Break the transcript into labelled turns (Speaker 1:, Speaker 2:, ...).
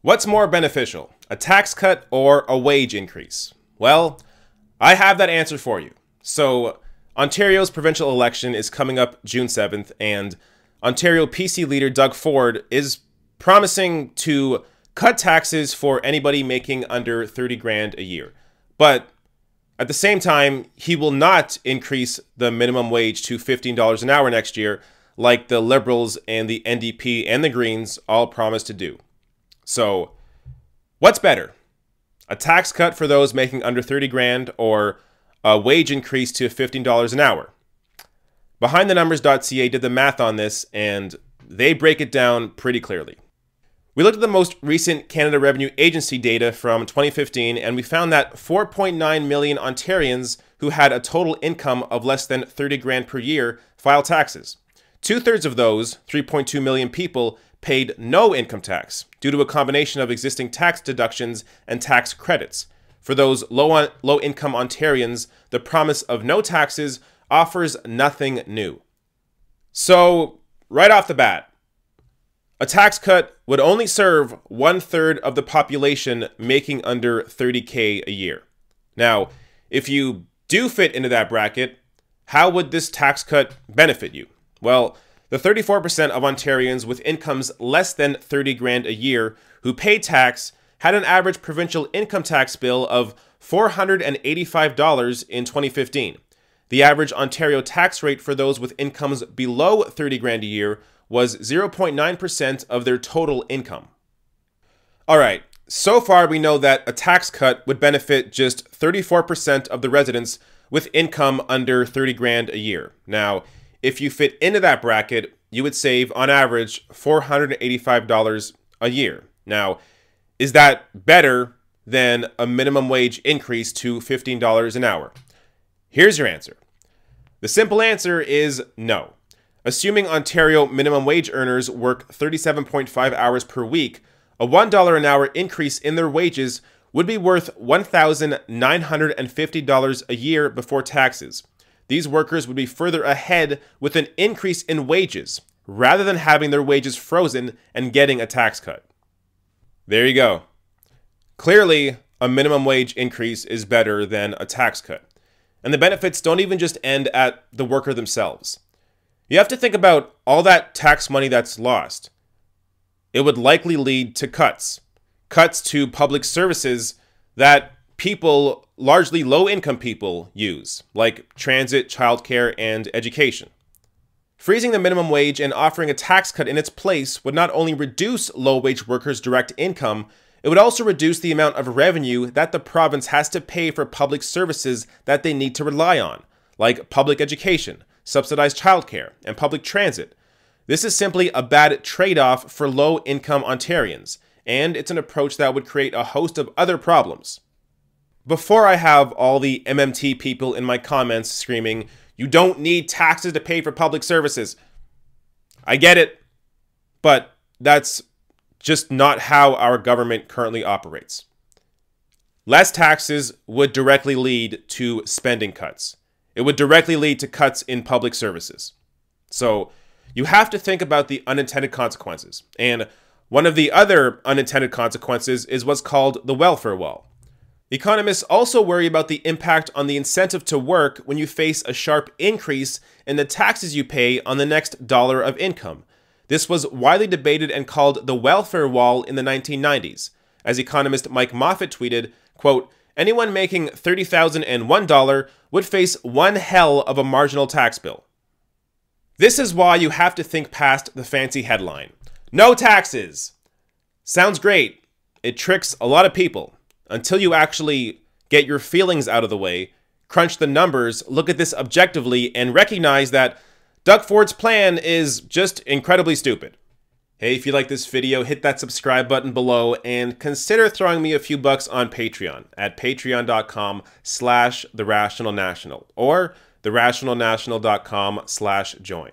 Speaker 1: What's more beneficial, a tax cut or a wage increase? Well, I have that answer for you. So, Ontario's provincial election is coming up June 7th, and Ontario PC leader Doug Ford is promising to cut taxes for anybody making under 30 grand a year. But at the same time, he will not increase the minimum wage to $15 an hour next year, like the Liberals and the NDP and the Greens all promised to do. So, what's better? A tax cut for those making under 30 grand or a wage increase to $15 an hour? BehindTheNumbers.ca did the math on this, and they break it down pretty clearly. We looked at the most recent Canada Revenue Agency data from 2015, and we found that 4.9 million Ontarians who had a total income of less than 30 grand per year file taxes. Two-thirds of those, 3.2 million people, paid no income tax due to a combination of existing tax deductions and tax credits. For those low-income Ontarians, the promise of no taxes offers nothing new. So, right off the bat, a tax cut would only serve 1/3 of the population making under 30K a year. Now, if you do fit into that bracket, how would this tax cut benefit you? Well, the 34% of Ontarians with incomes less than 30 grand a year who pay tax had an average provincial income tax bill of $485 in 2015. The average Ontario tax rate for those with incomes below 30 grand a year was 0.9% of their total income. All right, so far we know that a tax cut would benefit just 34% of the residents with income under 30 grand a year. Now, if you fit into that bracket, you would save on average $485 a year. Now, is that better than a minimum wage increase to $15 an hour? Here's your answer. The simple answer is no. Assuming Ontario minimum wage earners work 37.5 hours per week, a $1 an hour increase in their wages would be worth $1,950 a year before taxes. These workers would be further ahead with an increase in wages, rather than having their wages frozen and getting a tax cut. There you go. Clearly, a minimum wage increase is better than a tax cut. And the benefits don't even just end at the worker themselves. You have to think about all that tax money that's lost. It would likely lead to cuts. Cuts to public services that people, largely low-income people, use, like transit, childcare, and education. Freezing the minimum wage and offering a tax cut in its place would not only reduce low-wage workers' direct income, it would also reduce the amount of revenue that the province has to pay for public services that they need to rely on, like public education, subsidized childcare, and public transit. This is simply a bad trade-off for low-income Ontarians, and it's an approach that would create a host of other problems. Before I have all the MMT people in my comments screaming, "You don't need taxes to pay for public services," I get it, but that's just not how our government currently operates. Less taxes would directly lead to spending cuts. It would directly lead to cuts in public services. So you have to think about the unintended consequences. And one of the other unintended consequences is what's called the welfare wall. Economists also worry about the impact on the incentive to work when you face a sharp increase in the taxes you pay on the next dollar of income. This was widely debated and called the welfare wall in the 1990s. As economist Mike Moffat tweeted, quote, "Anyone making $30,001 would face one hell of a marginal tax bill." This is why you have to think past the fancy headline. No taxes! Sounds great. It tricks a lot of people. Until you actually get your feelings out of the way, crunch the numbers, look at this objectively, and recognize that Doug Ford's plan is just incredibly stupid. Hey, if you like this video, hit that subscribe button below and consider throwing me a few bucks on Patreon at patreon.com/therationalnational or therationalnational.com/join.